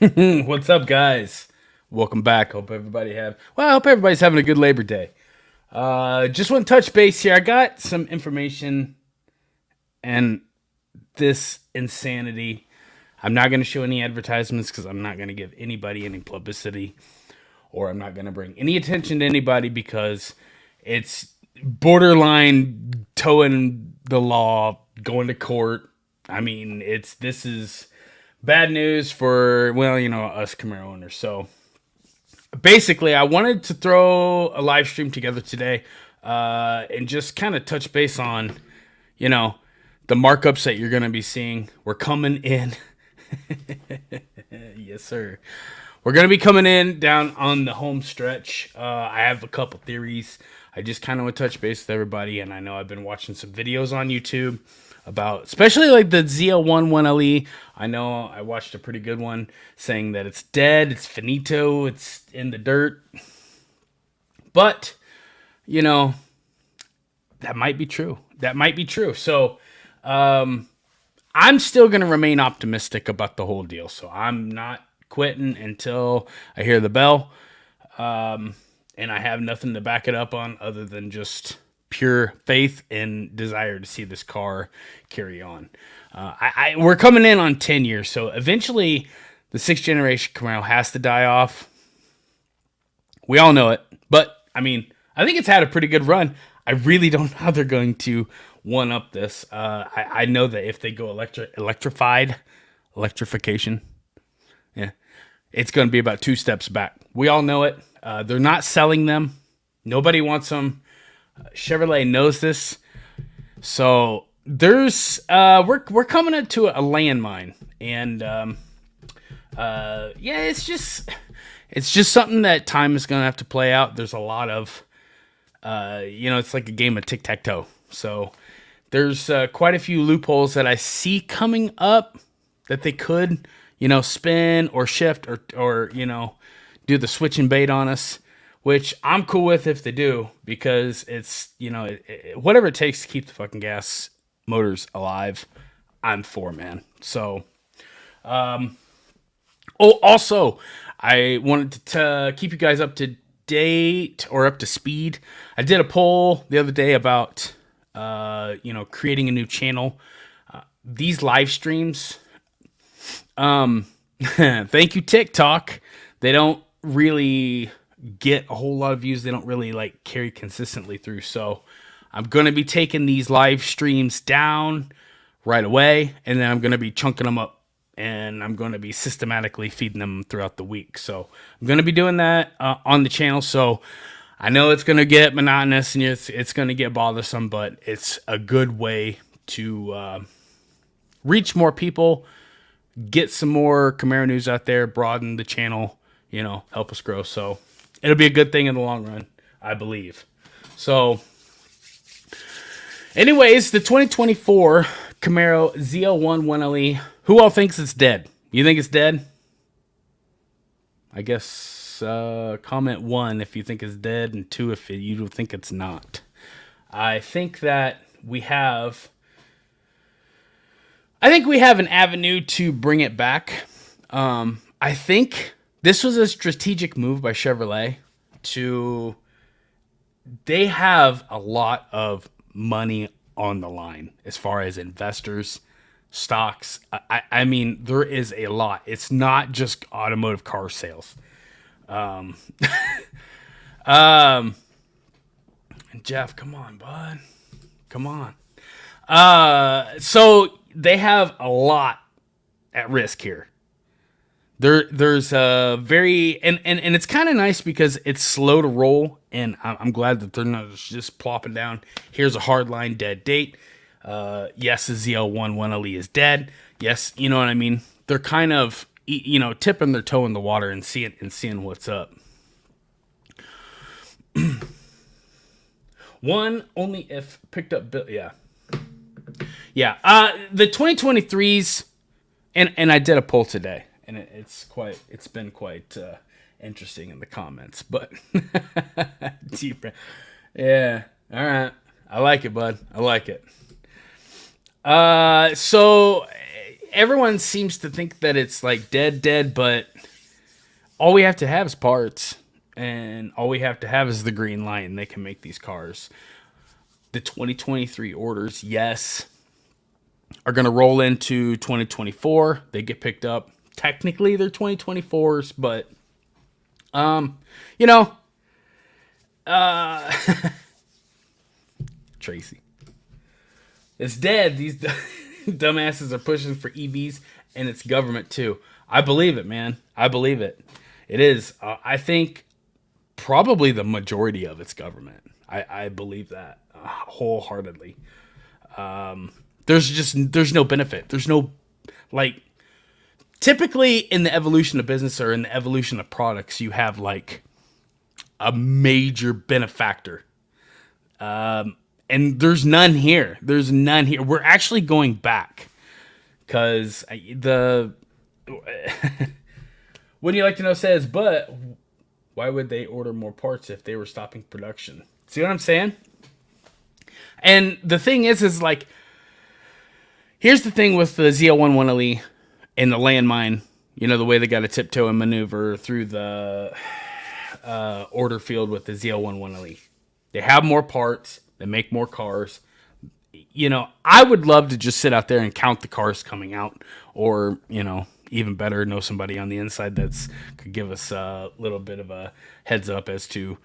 What's up, guys? Welcome back. I hope everybody's having a good Labor Day. Just want to touch base here. I got some information and this insanity. I'm not going to show any advertisements because I'm not going to give anybody any publicity, or I'm not going to bring any attention to anybody because it's borderline towing the law, going to court. I mean, this is bad news for, us Camaro owners. So basically, I wanted to throw a live stream together today, and just kind of touch base on, you know, the markups that you're going to be seeing. We're coming in. Yes, sir. We're going to be coming in down on the home stretch. I have a couple theories. I just kind of want to touch base with everybody, and I know I've been watching some videos on YouTube about, especially like the ZL1 1LE. I know I watched a pretty good one saying that it's dead, it's finito, it's in the dirt. But, you know, that might be true. That might be true. So, I'm still going to remain optimistic about the whole deal. So I'm not quitting until I hear the bell. And I have nothing to back it up on other than just pure faith and desire to see this car carry on. We're coming in on 10 years. So eventually the sixth generation Camaro has to die off. We all know it. But, I mean, I think it's had a pretty good run. I really don't know how they're going to one up this. I know that if they go electrification, yeah, it's going to be about two steps back. We all know it. They're not selling them. Nobody wants them. Chevrolet knows this. So there's we're coming into a landmine, and yeah, it's just something that time is going to have to play out. There's a lot of it's like a game of tic-tac-toe. So there's quite a few loopholes that I see coming up that they could, spin or shift or do the switch and bait on us, which I'm cool with if they do, because it's, whatever it takes to keep the fucking gas motors alive, I'm for, man. So, also, I wanted to keep you guys up to date or up to speed. I did a poll the other day about, creating a new channel. These live streams, thank you, TikTok. They don't really get a whole lot of views. They don't really like carry consistently through. So I'm going to be taking these live streams down right away, and then I'm going to be chunking them up, and I'm going to be systematically feeding them throughout the week. So I'm going to be doing that on the channel. So I know it's going to get monotonous and it's going to get bothersome, but it's a good way to reach more people, get some more Camaro news out there, broaden the channel, help us grow. So it'll be a good thing in the long run, I believe. So anyways, the 2024 Camaro ZL1 1LE, who all thinks it's dead? You think it's dead? I guess comment 1 if you think it's dead, and 2 if you think it's not. I think that we have an avenue to bring it back. I think this was a strategic move by Chevrolet. They have a lot of money on the line as far as investors, stocks. I mean, there is a lot. It's not just automotive car sales. Jeff, come on, bud. Come on. So they have a lot at risk here. There's a very and it's kind of nice because it's slow to roll, and I'm glad that they're not just plopping down. Here's a hardline dead date. Yes, the ZL1 1LE is dead. Yes, you know what I mean. They're kind of tipping their toe in the water and seeing what's up. One only if picked up. Yeah. The 2023s, and I did a poll today, and it's been quite interesting in the comments, but deep. Yeah. All right. I like it, bud. I like it. So everyone seems to think that it's like dead, but all we have to have is parts, and all we have to have is the green light, and they can make these cars. The 2023 orders, yes, are going to roll into 2024. They get picked up. Technically, they're 2024s, but you know, Tracy, it's dead. These dumbasses are pushing for EVs, and it's government too. I believe it, man. I believe it. It is. I think probably the majority of it's government. I believe that wholeheartedly. There's no benefit. There's no, like, typically in the evolution of business or in the evolution of products, you have like a major benefactor. And there's none here. There's none here. We're actually going back because Wouldn't you like to know says, but why would they order more parts if they were stopping production? See what I'm saying? And the thing is like, here's the thing with the ZL1 1LE and the landmine, you know, the way they got to tiptoe and maneuver through the order field with the ZL1 1LE. They have more parts. They make more cars. You know, I would love to just sit out there and count the cars coming out, or, you know, even better, know somebody on the inside that's could give us a little bit of a heads up as to,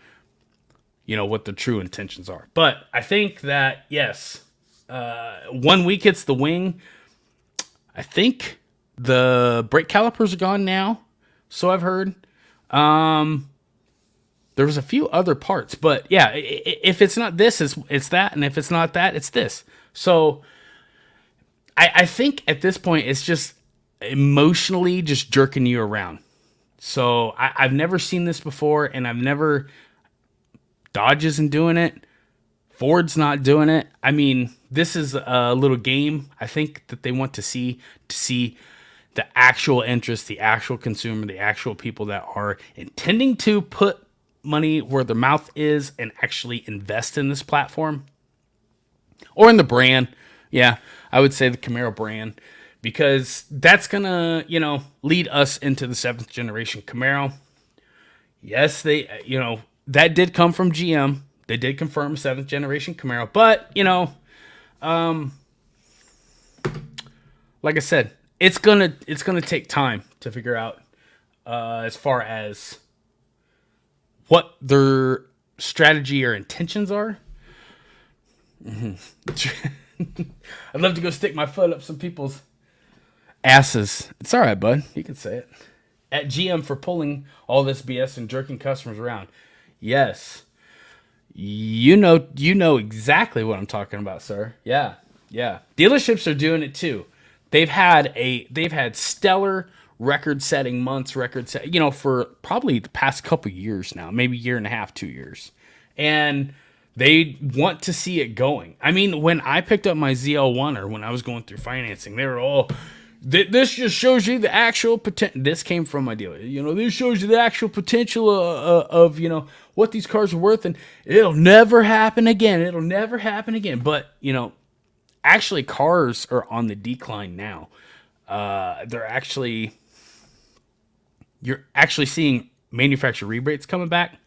you know, what the true intentions are. But I think that, yes, 1 week hits the wing. I think the brake calipers are gone now, so I've heard. There was a few other parts, but yeah, if it's not this, it's that, and if it's not that, it's this. So I think at this point, it's just emotionally just jerking you around. So I've never seen this before, and I've never... Dodge isn't doing it. Ford's not doing it. I mean, this is a little game, I think, that they want to see the actual interest, the actual consumer, the actual people that are intending to put money where their mouth is and actually invest in this platform or in the brand. Yeah, I would say the Camaro brand, because that's going to, you know, lead us into the 7th generation Camaro. Yes, they, you know, that did come from GM. They did confirm 7th generation Camaro, but, you know, like I said, it's gonna take time to figure out as far as what their strategy or intentions are. I'd love to go stick my foot up some people's asses. It's all right, bud. You can say it. At GM for pulling all this BS and jerking customers around. Yes. You know exactly what I'm talking about, sir. Yeah. Dealerships are doing it too. They've had stellar record-setting months, you know, for probably the past couple years now, maybe year and a half, 2 years. And they want to see it going. I mean, when I picked up my ZL1, or when I was going through financing, they were all, this just shows you the actual potential. This came from my dealer. You know, this shows you the actual potential of, you know, what these cars are worth, and it'll never happen again. It'll never happen again. But, you know, actually cars are on the decline now. You're actually seeing manufacturer rebates coming back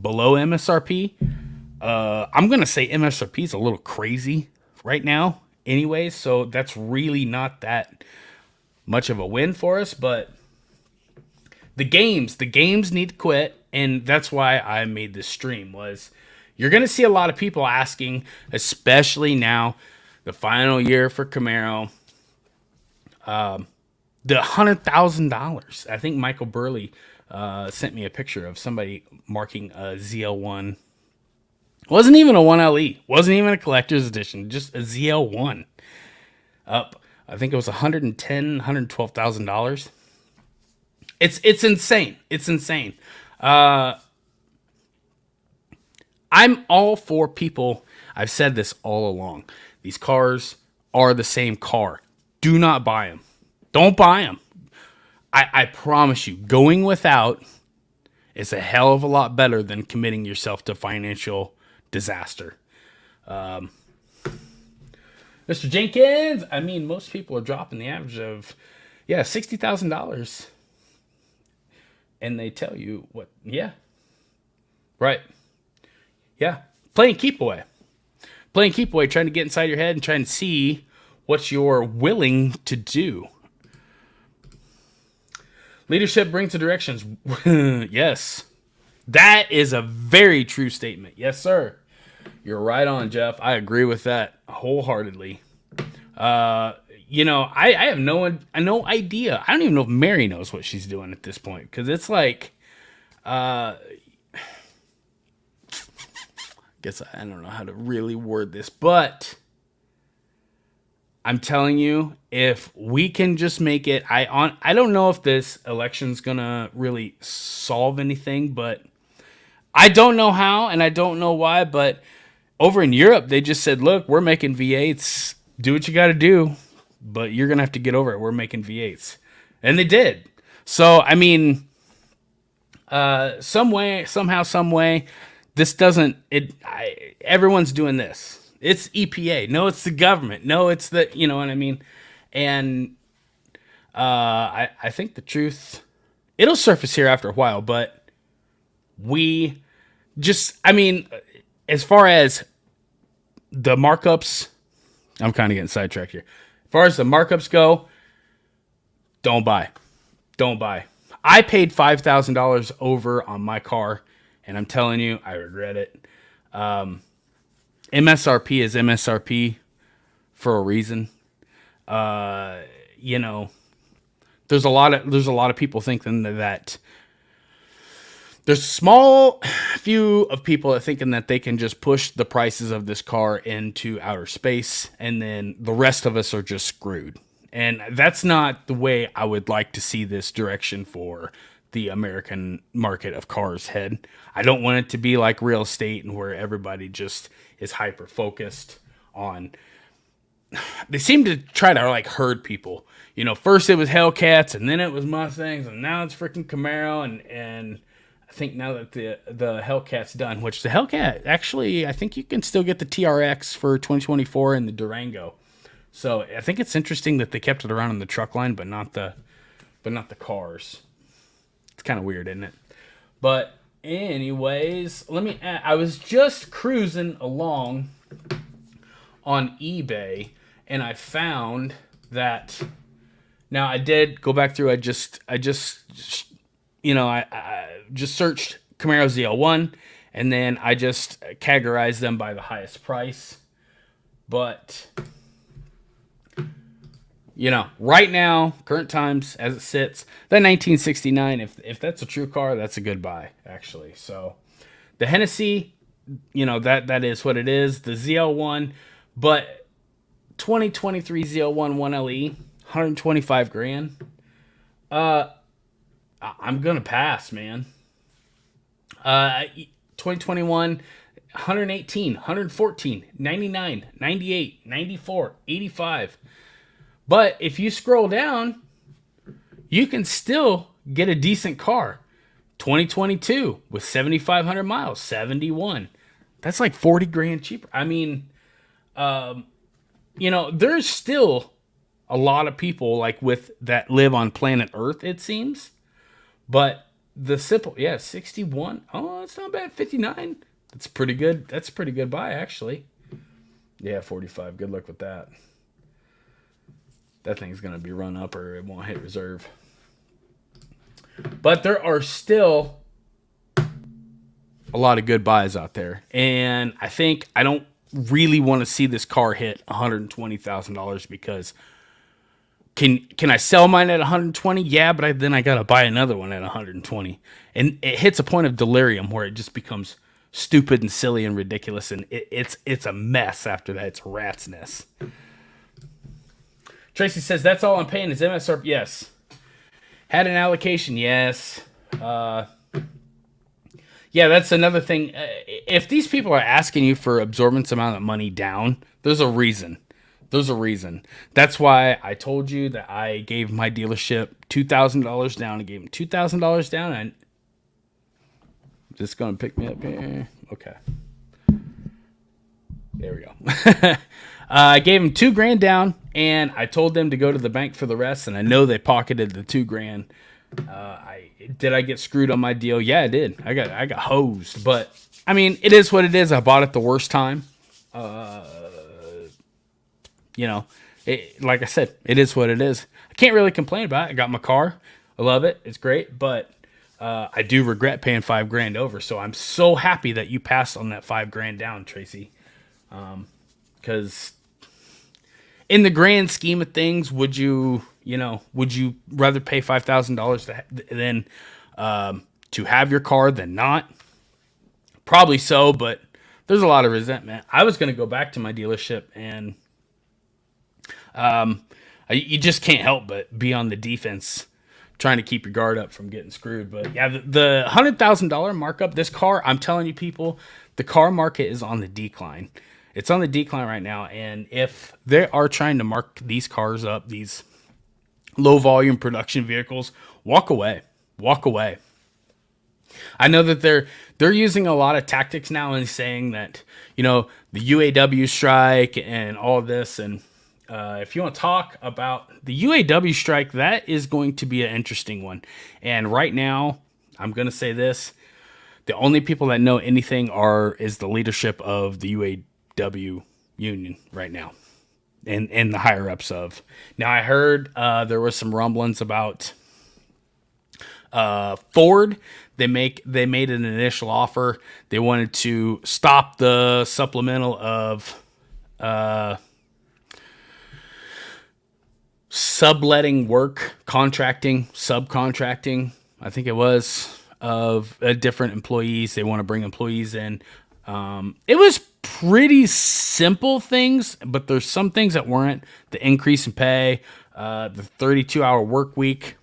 below MSRP. I'm going to say MSRP is a little crazy right now anyway, so that's really not that much of a win for us, but the games need to quit, and that's why I made this stream. Was you're going to see a lot of people asking, especially now, the final year for Camaro, the $100,000. I think Michael Burley sent me a picture of somebody marking a ZL1. Wasn't even a 1LE. Wasn't even a collector's edition. Just a ZL1. Up, I think it was $110,000, $112,000. It's insane. It's insane. I'm all for people. I've said this all along. These cars are the same car. Do not buy them. Don't buy them. I promise you, going without is a hell of a lot better than committing yourself to financial disaster. Mr. Jenkins, I mean, most people are dropping the average of, yeah, $60,000. And they tell you what, yeah, right. Yeah. Playing keep away. Playing keep away, trying to get inside your head and trying to see what you're willing to do. Leadership brings the directions. Yes. That is a very true statement. Yes, sir. You're right on, Jeff. I agree with that wholeheartedly. I have no idea. I don't even know if Mary knows what she's doing at this point, because it's like, guess I don't know how to really word this, but I'm telling you, if we can just make it, I don't know if this election's gonna really solve anything, but I don't know how and I don't know why, but over in Europe, they just said, look, we're making V8s. Do what you got to do, but you're going to have to get over it. We're making V8s. And they did. So, I mean, some way, somehow, some way, this doesn't, everyone's doing this. It's EPA. No, it's the government. No, it's the, you know what I mean? And I think the truth, it'll surface here after a while, but we just, I mean, as far as the markups, I'm kind of getting sidetracked here. As far as the markups go, don't buy. Don't buy. I paid $5,000 over on my car, and I'm telling you, I regret it. MSRP is MSRP for a reason. There's a lot of people thinking that there's a small few of people that thinking that they can just push the prices of this car into outer space, and then the rest of us are just screwed. And that's not the way I would like to see this direction for the American market of cars head. I don't want it to be like real estate and where everybody just is hyper focused on. They seem to try to like herd people. First it was Hellcats, and then it was Mustangs, and now it's freaking Camaro, and I think now that the Hellcat's done, which the Hellcat, actually, I think you can still get the TRX for 2024 and the Durango. So I think it's interesting that they kept it around in the truck line, but not the cars. It's kind of weird, isn't it? But anyways, I was just cruising along on eBay, and I found that. Now I did go back through. I just searched Camaro ZL1, and then I just categorized them by the highest price. But, right now, current times, as it sits, that 1969, if that's a true car, that's a good buy, actually. So, the Hennessy, that is what it is. The ZL1, but 2023 ZL1 1LE, $125,000. I'm gonna pass, man. 2021, 118, 114, 99, 98, 94, 85. But if you scroll down, you can still get a decent car. 2022 with 7,500 miles, 71. That's like $40,000 cheaper. I mean, there's still a lot of people like with that live on planet Earth, it seems. But the simple, 61. Oh, that's not bad. 59. That's pretty good. That's a pretty good buy, actually. Yeah, 45. Good luck with that. That thing's going to be run up or it won't hit reserve. But there are still a lot of good buys out there. And I don't really want to see this car hit $120,000 because can I sell mine at 120? Yeah, but then I got to buy another one at 120. And it hits a point of delirium where it just becomes stupid and silly and ridiculous, and it's a mess after that. It's a rat's nest. Tracy says, that's all I'm paying is MSRP. Yes. Had an allocation. Yes. Yeah, that's another thing. If these people are asking you for absorbance amount of money down, there's a reason. There's a reason. That's why I told you that I gave my dealership $2,000 down. I gave them $2,000 down. And just going to pick me up here. Okay. There we go. I gave them $2,000 down, and I told them to go to the bank for the rest. And I know they pocketed the $2,000. I get screwed on my deal? Yeah, I did. I got hosed. But I mean, it is what it is. I bought it the worst time. You know, like I said, it is what it is. I can't really complain about it. I got my car. I love it. It's great, but I do regret paying $5,000 over. So I'm so happy that you passed on that $5,000 down, Tracy. Because in the grand scheme of things, would you rather pay $5,000 than to have your car than not? Probably so, but there's a lot of resentment. I was going to go back to my dealership, and you just can't help but be on the defense, trying to keep your guard up from getting screwed. But yeah, the $100,000 markup, this car, I'm telling you, people, the car market is on the decline. It's on the decline right now, and if they are trying to mark these cars up, these low volume production vehicles, walk away. Walk away. I know that they're using a lot of tactics now and saying that, the UAW strike and all this. And if you want to talk about the UAW strike, that is going to be an interesting one. And right now, I'm going to say this. The only people that know anything is the leadership of the UAW union right now, and the higher ups of. Now, I heard there was some rumblings about Ford. They made an initial offer. They wanted to stop the supplemental of subletting work, subcontracting, I think it was, of different employees. They want to bring employees in. It was pretty simple things, but there's some things that weren't. The increase in pay, the 32-hour work week.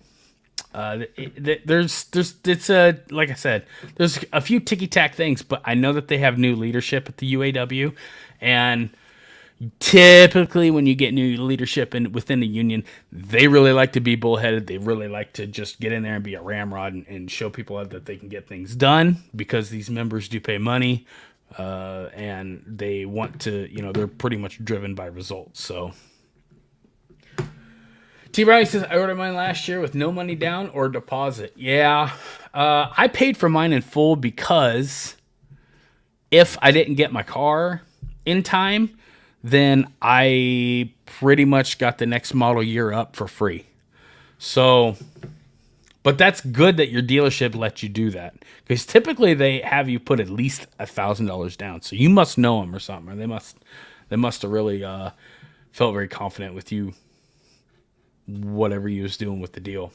It's like I said, there's a few ticky-tack things, but I know that they have new leadership at the UAW, and typically when you get new leadership within the union, they really like to be bullheaded. They really like to just get in there and be a ramrod and show people that they can get things done, because these members do pay money, and they want to, they're pretty much driven by results. So T. Brownie says, I ordered mine last year with no money down or deposit. Yeah, I paid for mine in full, because if I didn't get my car in time, then I pretty much got the next model year up for free. So, but that's good that your dealership lets you do that, because typically they have you put at least $1,000 down. So you must know them or something, or they must have really felt very confident with you, whatever you was doing with the deal.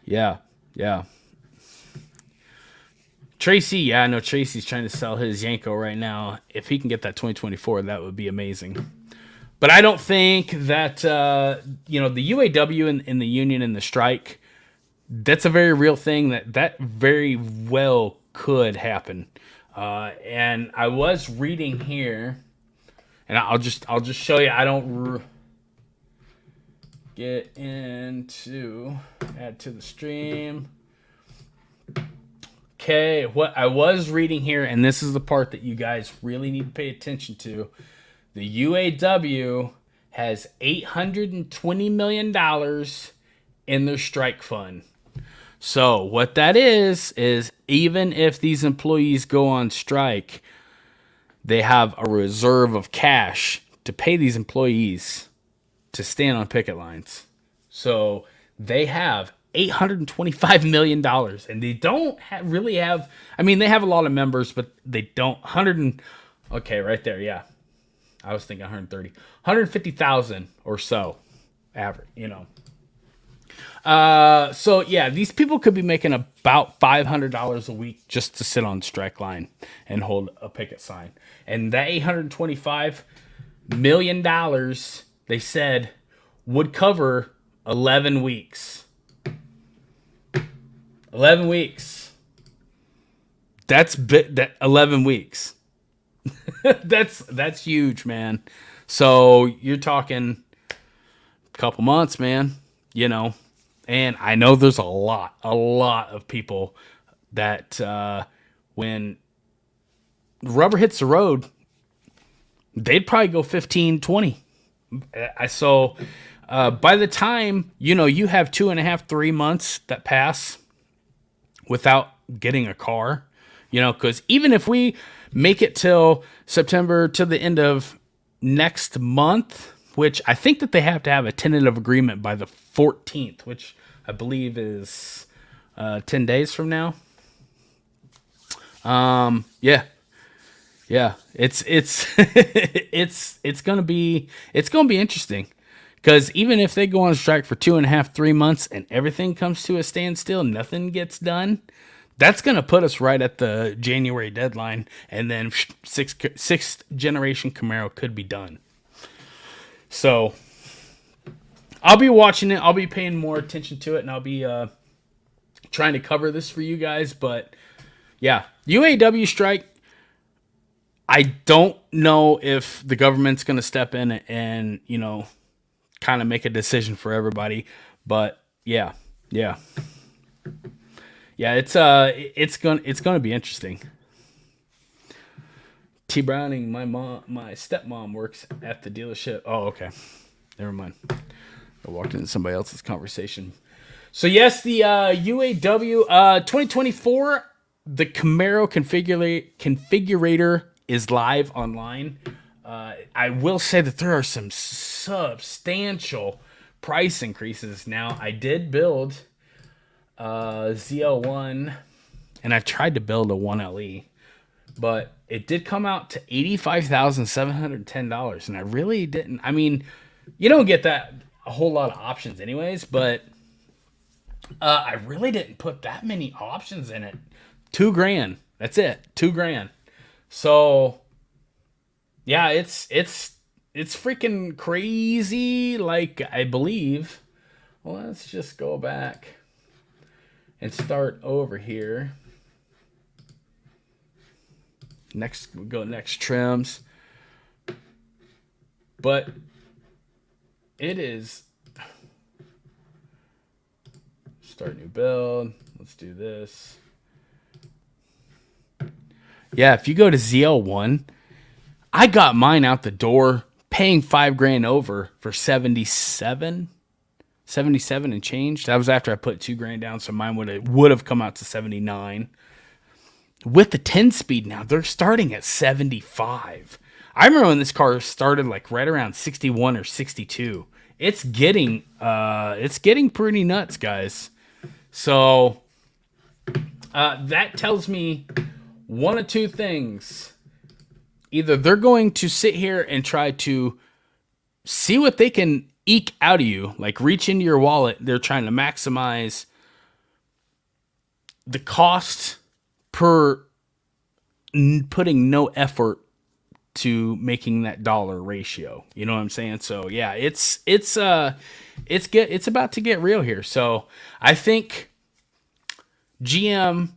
Yeah. Tracy, yeah, I know Tracy's trying to sell his Yanko right now. If he can get that 2024, that would be amazing. But I don't think that, the UAW and the union and the strike, that's a very real thing that very well could happen. And I was reading here, and I'll just show you. I don't get into add to the stream. Okay, what I was reading here, and this is the part that you guys really need to pay attention to. The UAW has $820 million in their strike fund. So what that is even if these employees go on strike, they have a reserve of cash to pay these employees to stand on picket lines. So they have $825 million, and they don't really have, they have a lot of members, but they don't, okay, right there, yeah. I was thinking 150,000 or so average, So yeah, these people could be making about $500 a week just to sit on strike line and hold a picket sign. And that $825 million, they said, would cover 11 weeks. 11 weeks. That's 11 weeks. That's huge, man. So you're talking a couple months, man, and I know there's a lot of people that when rubber hits the road, they'd probably go 15, 20. So by the time, you have 2.5, 3 months that pass without getting a car, because even if we make it till September, to the end of next month, which I think that they have to have a tentative agreement by the 14th, which I believe is 10 days from now. Yeah. Yeah, it's it's gonna be interesting, because even if they go on strike for 2.5, 3 months and everything comes to a standstill, nothing gets done, that's gonna put us right at the January deadline, and then sixth generation Camaro could be done. So I'll be watching it. I'll be paying more attention to it, and I'll be trying to cover this for you guys. But yeah, UAW strike. I don't know if the government's going to step in and, kind of make a decision for everybody. But yeah. Yeah, it's going to be interesting. T Browning, my stepmom works at the dealership. Oh, okay. Never mind. I walked into somebody else's conversation. So yes, the UAW 2024, the Camaro configurator is live online. I will say that there are some substantial price increases. Now, I did build ZL1, and I tried to build a 1LE, but it did come out to $85,710, and I really didn't. I mean, you don't get that a whole lot of options anyways, but I really didn't put that many options in it. $2,000. That's it. $2,000. So yeah, it's freaking crazy. Like, I believe. Well, let's just go back and start over here. Next, we go next trims. But it is start new build. Let's do this. Yeah, if you go to ZL1, I got mine out the door paying $5,000 over for 77 and change. That was after I put $2,000 down, so mine would have come out to 79. With the 10-speed now, they're starting at 75. I remember when this car started like right around 61 or 62. It's getting pretty nuts, guys. So that tells me one of two things. Either they're going to sit here and try to see what they can eke out of you, like reach into your wallet. They're trying to maximize the cost per putting no effort to making that dollar ratio. You know what I'm saying? So yeah, it's about to get real here. So I think GM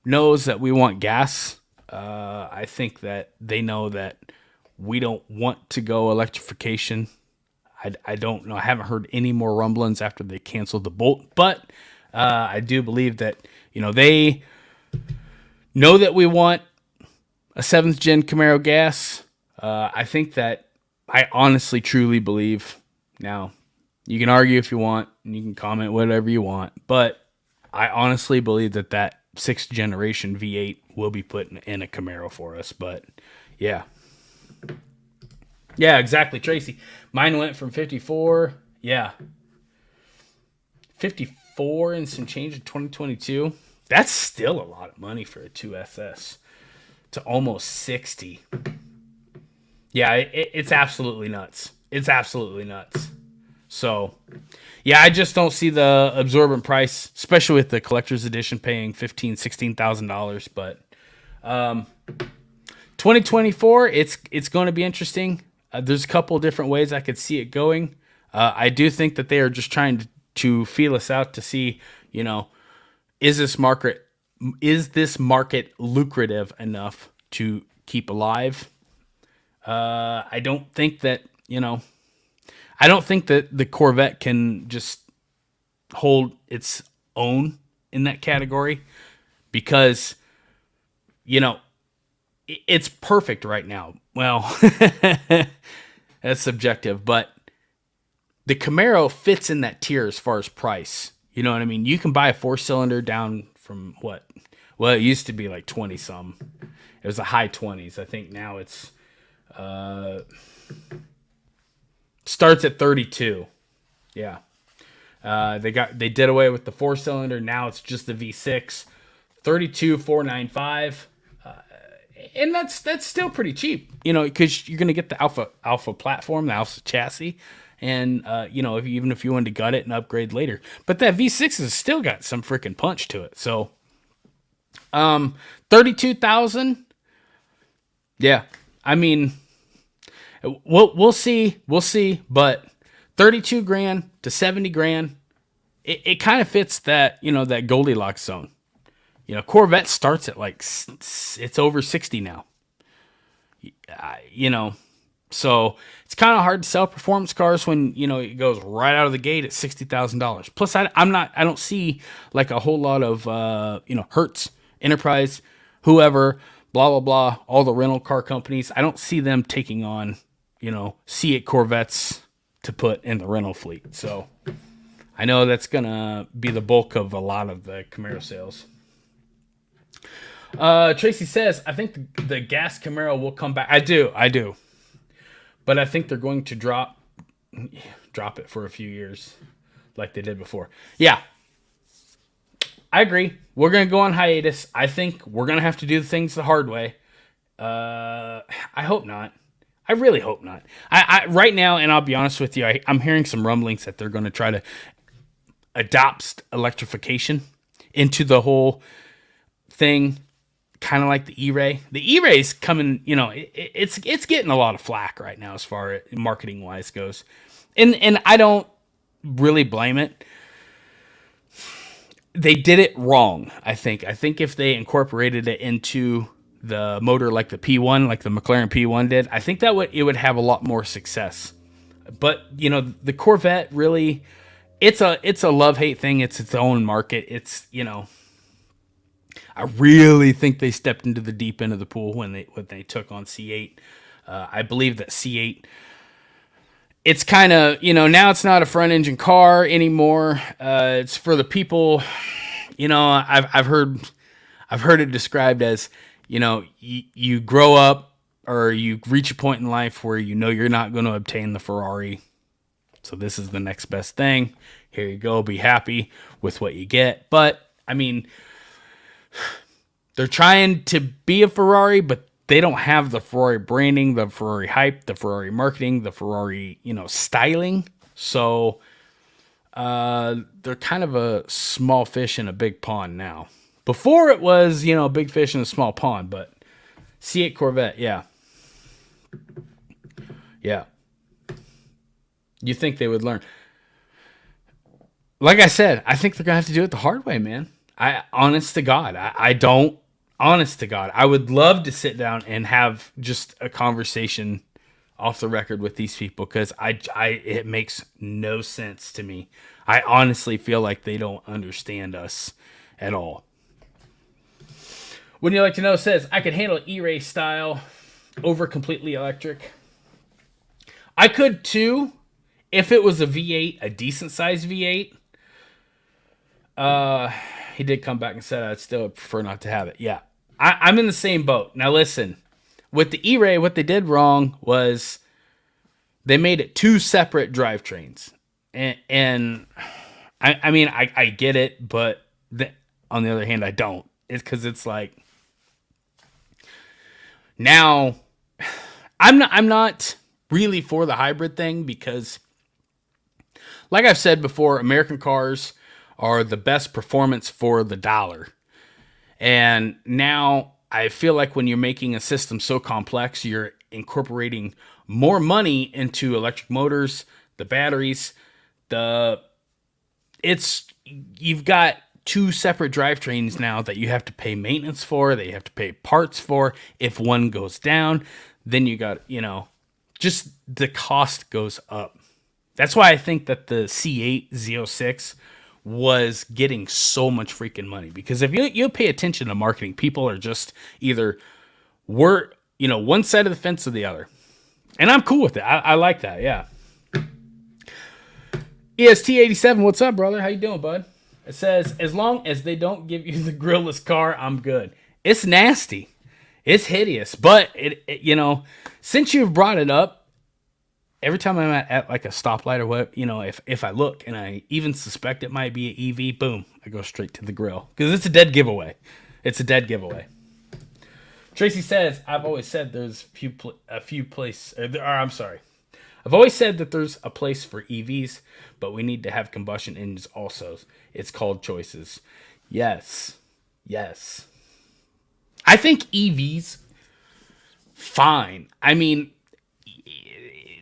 knows that we want gas. I think that they know that we don't want to go electrification. I don't know. I haven't heard any more rumblings after they canceled the Bolt, but I do believe that, they know that we want a 7th gen Camaro gas. I think that I honestly, truly believe. Now, you can argue if you want, and you can comment whatever you want, but I honestly believe that 6th generation V8 will be put in a Camaro for us. But yeah. Yeah, exactly, Tracy. Mine went from 54. Yeah. 54 and some change in 2022. That's still a lot of money for a 2SS to almost 60. Yeah, it's absolutely nuts. It's absolutely nuts. So, yeah, I just don't see the absorbent price, especially with the collector's edition paying $15,000, $16,000. But 2024, it's going to be interesting. There's a couple of different ways I could see it going. I do think that they are just trying to feel us out to see, is this market lucrative enough to keep alive? I don't think that the Corvette can just hold its own in that category, because, it's perfect right now. Well, that's subjective, but the Camaro fits in that tier as far as price. You know what I mean? You can buy a 4-cylinder down from what? Well, it used to be like 20 some. It was the high 20s. I think now it's starts at 32. Yeah. They did away with the 4-cylinder. Now it's just the V6. 32,495. And that's still pretty cheap, because you're gonna get the alpha platform, the alpha chassis, and even if you wanted to gut it and upgrade later, but that V6 has still got some freaking punch to it. So, 32,000, yeah, I mean, we'll see, but 32 grand to 70 grand, it kind of fits that that Goldilocks zone. Corvette starts at like it's over 60 now. So it's kind of hard to sell performance cars when it goes right out of the gate at $60,000. Plus, I don't see like a whole lot of Hertz, Enterprise, whoever, blah blah blah, all the rental car companies. I don't see them taking on C8 Corvettes to put in the rental fleet. So I know that's gonna be the bulk of a lot of the Camaro sales. Tracy says, I think the gas Camaro will come back. I do. But I think they're going to drop it for a few years like they did before. Yeah. I agree. We're going to go on hiatus. I think we're going to have to do things the hard way. I hope not. I really hope not. I right now, and I'll be honest with you, I'm hearing some rumblings that they're going to try to adopt electrification into the whole thing. Kind of like the E-Ray. The E-Ray's coming, it's getting a lot of flack right now as far as marketing wise goes. And I don't really blame it. They did it wrong, I think. I think if they incorporated it into the motor like the P1, like the McLaren P1 did, I think it would have a lot more success. But, the Corvette really, it's a love-hate thing. It's its own market. It's, I really think they stepped into the deep end of the pool when they took on C8. I believe that C8, it's kind of, now it's not a front engine car anymore. It's for the people, I've heard it described as, you grow up or you reach a point in life where you're not going to obtain the Ferrari. So this is the next best thing. Here you go. Be happy with what you get. But I mean, they're trying to be a Ferrari, but they don't have the Ferrari branding, the Ferrari hype, the Ferrari marketing, the Ferrari, styling. So they're kind of a small fish in a big pond now. Before it was, big fish in a small pond, but C8 Corvette, yeah. Yeah. You think they would learn. Like I said, I think they're going to have to do it the hard way, man. Honest to God, I would love to sit down and have just a conversation off the record with these people because it makes no sense to me. I honestly feel like they don't understand us at all. Wouldn't you like to know says, I could handle E-Ray style over completely electric. I could too if it was a V8, a decent sized V8. He did come back and said I'd still prefer not to have it. Yeah, I'm in the same boat. Now listen, with the E-Ray, what they did wrong was they made it two separate drivetrains. And I mean, I get it, but on the other hand, I don't. It's because it's like, now, I'm not really for the hybrid thing because, like I've said before, American cars are the best performance for the dollar. And now I feel like when you're making a system so complex, you're incorporating more money into electric motors, the batteries, you've got two separate drivetrains now that you have to pay maintenance for, that you have to pay parts for. If one goes down, then you got, just the cost goes up. That's why I think that the C8 Z06 was getting so much freaking money, because if you pay attention to marketing, people are just either we're, one side of the fence or the other. And I'm cool with it. I like that. Yeah. EST87, what's up, brother? How you doing, bud? It says, as long as they don't give you the grillless car, I'm good. It's nasty. It's hideous. But, since you've brought it up, every time I'm at like a stoplight or what, if I look and I even suspect it might be an EV, boom, I go straight to the grill. Because it's a dead giveaway. It's a dead giveaway. Tracy says, I've always said there's a few places, I'm sorry. I've always said that there's a place for EVs, but we need to have combustion engines also. It's called choices. Yes. Yes. I think EVs, fine. I mean,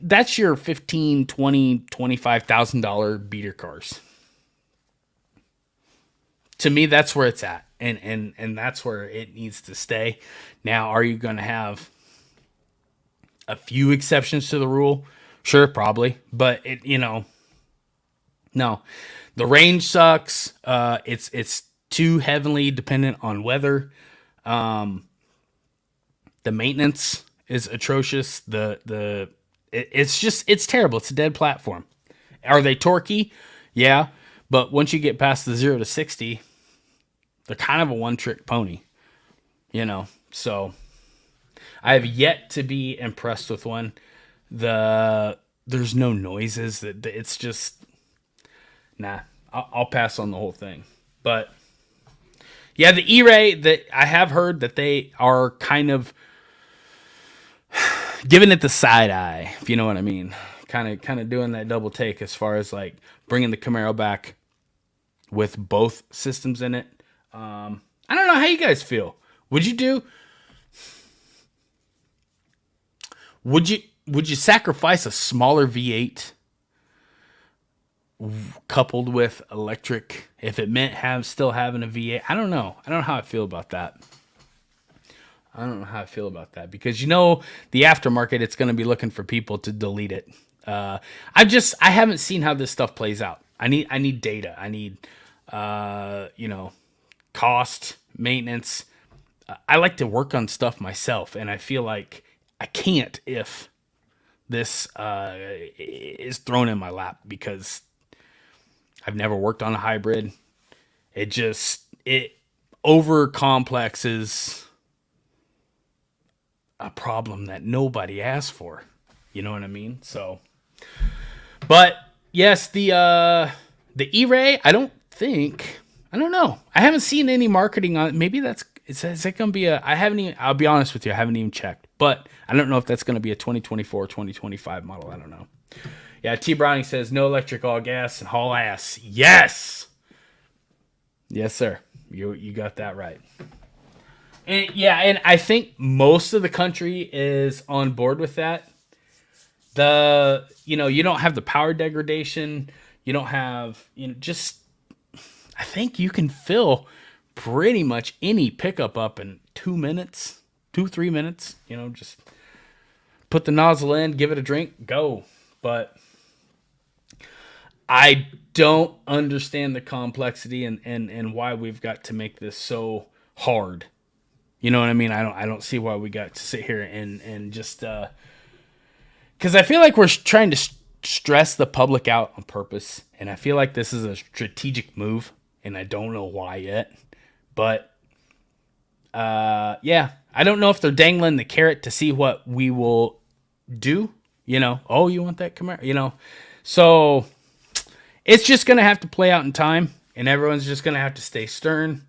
that's your $15,000, $20,000, $25,000 beater cars. To me, that's where it's at. And that's where it needs to stay. Now, are you going to have a few exceptions to the rule? Sure, probably. But no. The range sucks. It's too heavily dependent on weather. The maintenance is atrocious. It's terrible. It's a dead platform. Are they torquey? Yeah. But once you get past the 0 to 60, they're kind of a one-trick pony. So I have yet to be impressed with one. There's no noises. That it's just, nah. I'll pass on the whole thing. But yeah, the E-Ray, that I have heard that they are kind of giving it the side eye, if you know what I mean. Kind of doing that double take as far as like bringing the Camaro back with both systems in it. I don't know how you guys feel. Would you sacrifice a smaller V8 coupled with electric if it meant still having a V8? I don't know. I don't know how I feel about that. Because the aftermarket, it's going to be looking for people to delete it. I haven't seen how this stuff plays out. I need data. I need cost, maintenance. I like to work on stuff myself, and I feel like I can't if this is thrown in my lap because I've never worked on a hybrid. It over complexes a problem that nobody asked for. You know what I mean? So, but yes, the E-Ray, I don't know. I haven't seen any marketing on it. Maybe is it going to be I'll be honest with you, I haven't even checked, but I don't know if that's going to be a 2024 or 2025 model. I don't know. Yeah, T. Browning says, no electric, all gas, and haul ass. Yes! Yes, sir. You got that right. And I think most of the country is on board with that. You don't have the power degradation. You don't have, I think you can fill pretty much any pickup up in 2 minutes, 3 minutes. Just put the nozzle in, give it a drink, go. But I don't understand the complexity and why we've got to make this so hard. You know what I mean? I don't see why we got to sit here and just because I feel like we're trying to stress the public out on purpose, and I feel like this is a strategic move, and I don't know why yet. But yeah, I don't know if they're dangling the carrot to see what we will do. Oh, you want that Camaro? So it's just gonna have to play out in time, and everyone's just gonna have to stay stern.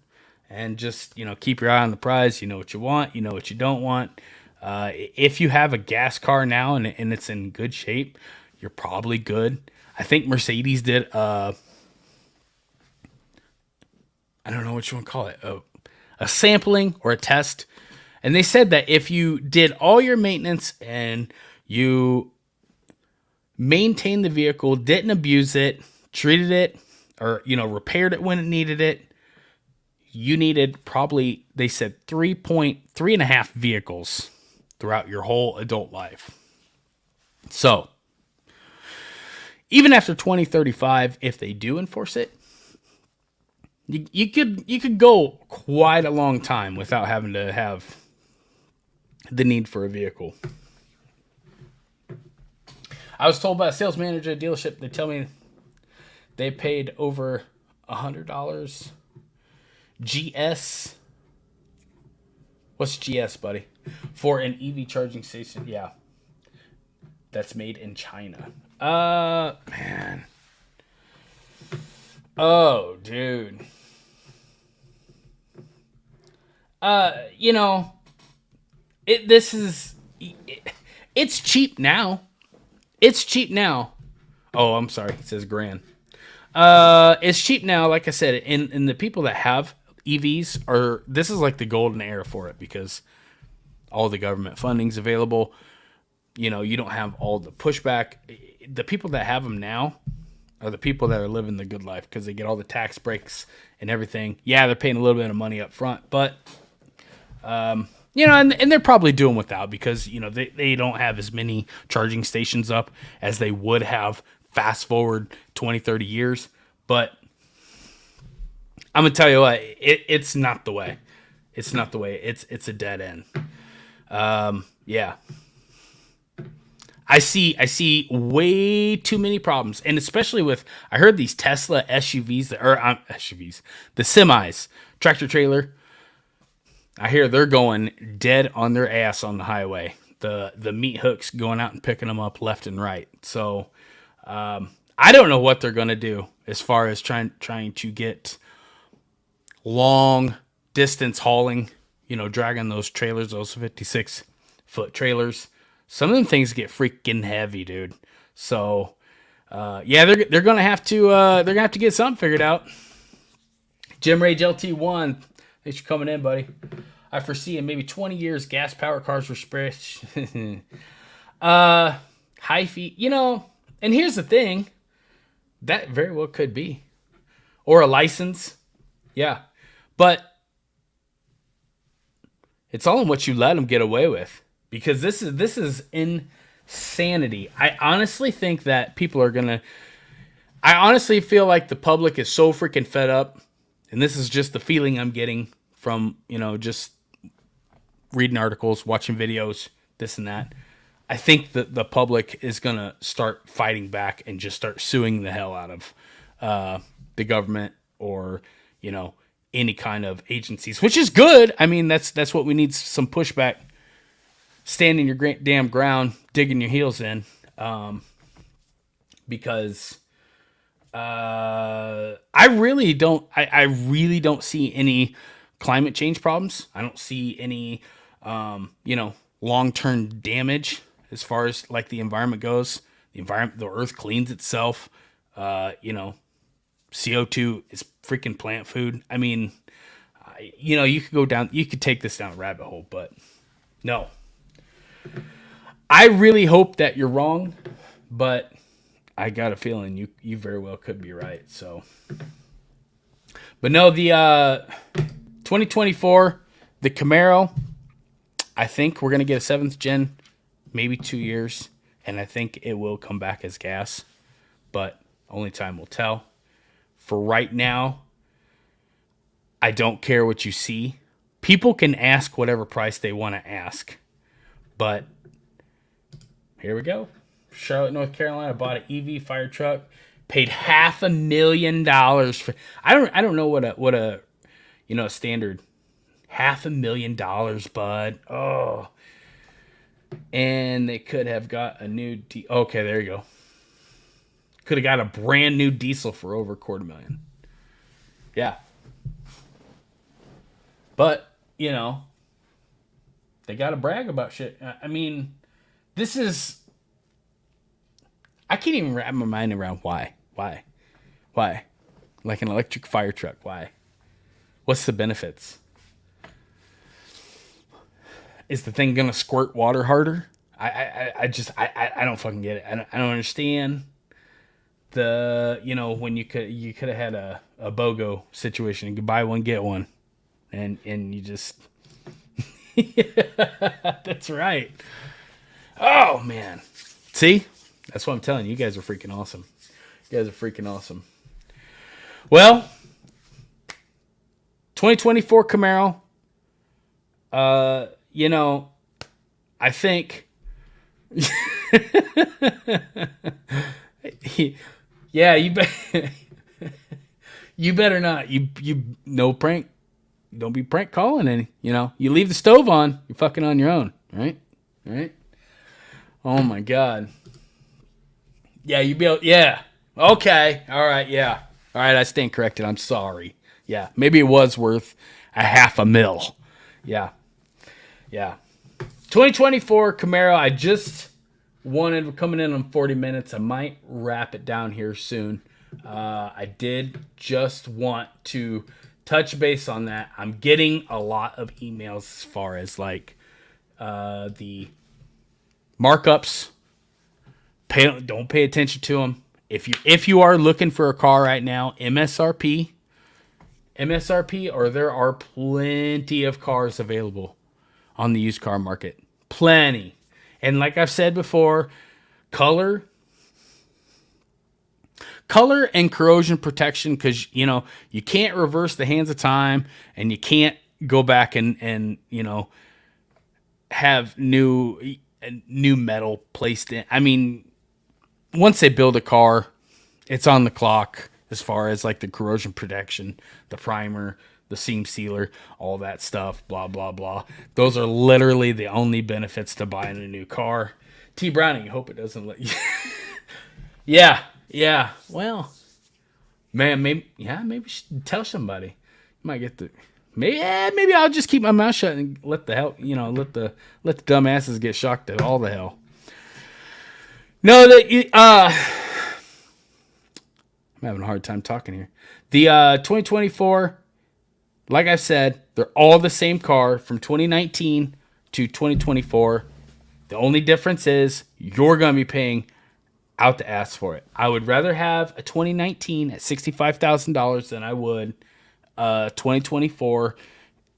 And just, keep your eye on the prize. You know what you want. You know what you don't want. If you have a gas car now and it's in good shape, you're probably good. I think Mercedes did, I don't know what you want to call it, a sampling or a test. And they said that if you did all your maintenance and you maintained the vehicle, didn't abuse it, treated it, or, repaired it when it needed it, you needed probably, they said 3.5 vehicles throughout your whole adult life. So, even after 2035, if they do enforce it, you could go quite a long time without having to have the need for a vehicle. I was told by a sales manager at a dealership, they tell me they paid over $100 GS. What's GS, buddy? For an EV charging station. Yeah. That's made in China. Man. Oh, dude. You know, it's cheap now. It's cheap now. Oh, I'm sorry. It says grand. It's cheap now, like I said, and the people that have EVs this is like the golden era for it because all the government funding's available. You know, you don't have all the pushback. The people that have them now are the people that are living the good life because they get all the tax breaks and everything. Yeah, they're paying a little bit of money up front, but you know, and they're probably doing without because, you know, they don't have as many charging stations up as they would have fast forward 20, 30 years. But I'm going to tell you what, it's not the way. It's not the way. It's a dead end. Yeah. I see way too many problems. And especially with, I heard these Tesla SUVs, SUVs, the semis, tractor trailer, I hear they're going dead on their ass on the highway. The meat hooks going out and picking them up left and right. So I don't know what they're going to do as far as trying to get long distance hauling, you know, dragging those trailers, those 56-foot trailers. Some of them things get freaking heavy, dude. So yeah, they're going to have to get something figured out. Jim Rage LT1, thanks for coming in, buddy. I foresee in maybe 20 years, gas power cars will spread. High feet, you know. And here's the thing, that very well could be, or a license, yeah. But it's all in what you let them get away with, because this is insanity. I honestly think that people are gonna. I honestly feel like the public is so freaking fed up. And this is just the feeling I'm getting from, you know, just reading articles, watching videos, this and that. I think that the public is going to start fighting back and just start suing the hell out of the government or, you know, any kind of agencies, which is good. I mean, that's what we need, some pushback. Standing your damn ground, digging your heels in, because... I really don't see any climate change problems. I don't see any, you know, long-term damage as far as like the environment goes. The earth cleans itself. You know, CO2 is freaking plant food. I mean, you know, you could take this down a rabbit hole, but no. I really hope that you're wrong, but I got a feeling you very well could be right. So, but no, the 2024, the Camaro, I think we're gonna get a 7th gen, maybe 2 years, and I think it will come back as gas, but only time will tell. For right now, I don't care what you see. People can ask whatever price they want to ask, but here we go. Charlotte, North Carolina, bought an EV fire truck, paid $500,000 for. I don't know what a you know, standard $500,000, bud. Oh, and they could have got a new. Okay, there you go. Could have got a brand new diesel for over $250,000. Yeah, but you know, they got to brag about shit. I mean, this is. I can't even wrap my mind around why. Like an electric fire truck, why? What's the benefits? Is the thing gonna squirt water harder? I don't fucking get it. I don't understand the, you know, when you could have had a BOGO situation. You could buy one, get one, and you just that's right. Oh man, see. That's what I'm telling you. You guys are freaking awesome. You guys are freaking awesome. Well, 2024 Camaro. You know, I think. Yeah, you better not. You no prank. Don't be prank calling any. You leave the stove on. You're fucking on your own, right? Right? Oh my god. Yeah, you be able. Yeah. Okay. All right. Yeah. All right. I stand corrected. I'm sorry. Yeah. Maybe it was worth a half a mil. Yeah. Yeah. 2024 Camaro. I just wanted. We're coming in on 40 minutes. I might wrap it down here soon. I did just want to touch base on that. I'm getting a lot of emails as far as like the markups. Don't pay attention to them. If you are looking for a car right now, MSRP, or there are plenty of cars available on the used car market. Plenty. And like I've said before, color and corrosion protection, because you can't reverse the hands of time, and you can't go back and have new metal placed in. I mean, once they build a car, it's on the clock as far as like the corrosion protection, the primer, the seam sealer, all that stuff, blah, blah, blah. Those are literally the only benefits to buying a new car. T. Browning, hope it doesn't let you. Yeah. Well, man, maybe you should tell somebody. You might get the. Maybe I'll just keep my mouth shut and let the dumbasses get shocked at all the hell. No, I'm having a hard time talking here. The 2024, like I said, they're all the same car from 2019 to 2024. The only difference is you're going to be paying out the ass for it. I would rather have a 2019 at $65,000 than I would 2024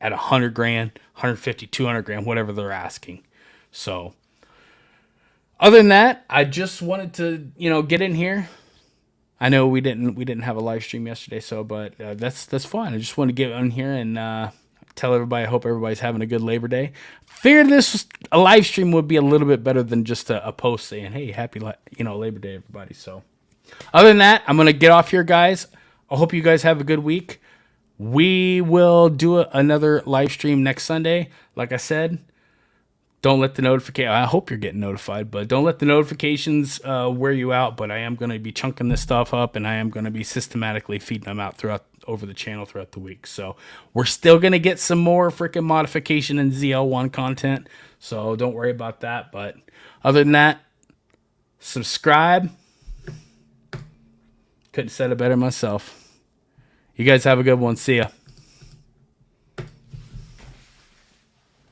at $100,000, 150, 200,000, whatever they're asking. So, other than that, I just wanted to, get in here. I know we didn't have a live stream yesterday, but that's fine. I just want to get in here and tell everybody. I hope everybody's having a good Labor Day. Figured a live stream would be a little bit better than just a post saying, "Hey, happy Labor Day, everybody." So, other than that, I'm gonna get off here, guys. I hope you guys have a good week. We will do another live stream next Sunday. Like I said, don't let the notification. I hope you're getting notified, but don't let the notifications wear you out. But I am going to be chunking this stuff up, and I am going to be systematically feeding them out over the channel throughout the week. So we're still going to get some more freaking modification and ZL1 content. So don't worry about that. But other than that, subscribe. Couldn't have said it better myself. You guys have a good one. See ya.